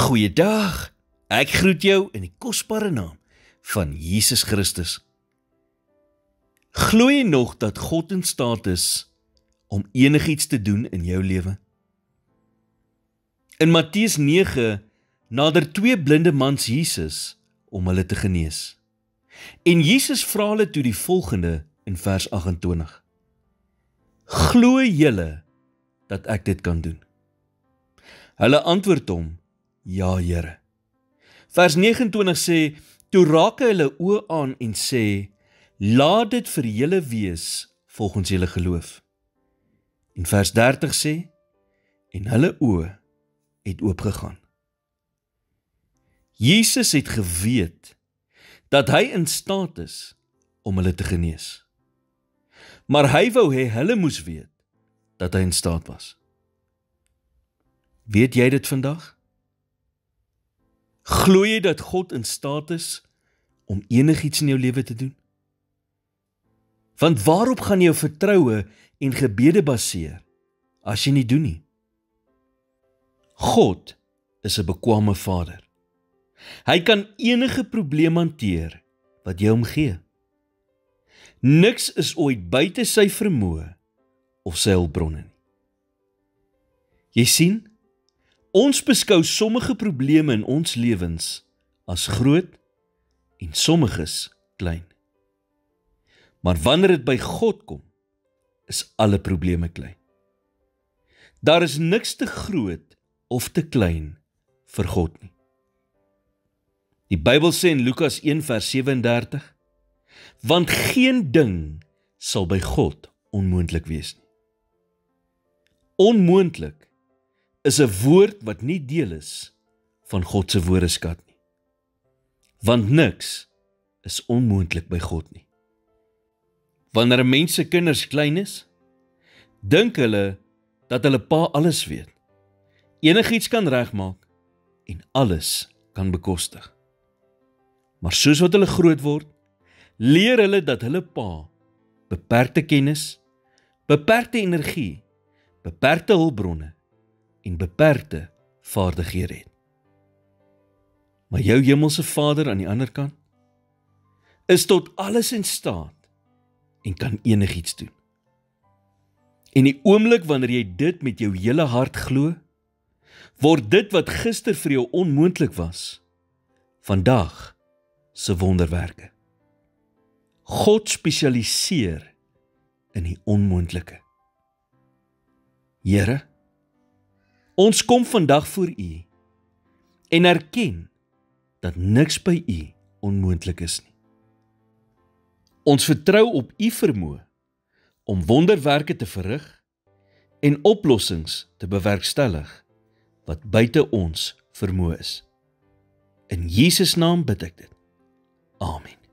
Goeiedag, ek groet jou in die kosbare naam van Jesus Christus. Glo jy nog dat God in staat is om enigiets te doen in jou lewe? In Matteus 9 nader 2 blinde mans Jesus om hulle te genees. En Jesus vra hulle toe die volgende in vers 28. Glo julle dat ek dit kan doen? Hulle antwoord hom, ja Here. Vers 29 sê, toe raak hy hulle oë aan en sê, laat dit vir julle wees volgens julle geloof. En vers 30 sê, en hulle oë het oopgegaan. Jesus het geweet dat hy in staat is om hulle te genees. Maar hy wou hê hulle moes weet dat hy in staat was. Weet jy dit vandag? Glo jy dat God in staat is om enigiets in jou lewe te doen? Want waarop gaan jou vertroue en gebede baseer as jy nie doen nie? God is 'n bekwame Vader. Hy kan enige probleem hanteer wat jy hom gee. Niks is ooit buite sy vermoë of sy hulpbronne nie. Jy sien, ons beskou sommige probleme in ons lewens as groot en sommiges klein. Maar wanneer dit by God kom, is alle probleme klein. Daar is niks te groot of te klein vir God nie. Die Bybel sê in Lukas 1 vers 37, want geen ding sal by God onmoontlik wees nie. Onmoontlik is 'n woord wat nie deel is van God se woordeskat nie. Want niks is onmoontlik by God nie. Wanneer 'n mens se kinders klein is, dink hulle dat hulle pa alles weet, enigiets kan regmaak en alles kan bekostig. Maar soos wat hulle groot word, leer hulle dat hulle pa beperkte kennis, beperkte energie, beperkte hulpbronne en beperkte vaardighede het. Maar jou hemelse Vader aan die ander kant is tot alles in staat en kan enigiets doen. En die oomblik wanneer jy dit met jou hele hart glo, word dit wat gister vir jou onmoontlik was, vandag se wonderwerke. God spesialiseer in die onmoontlike. Here, ons kom vandag voor U en erken dat niks by U onmoontlik is nie. Ons vertrou op U vermoë om wonderwerke te verrig en oplossings te bewerkstellig wat buite ons vermoë is. In Jesus naam bid ek dit. Amen.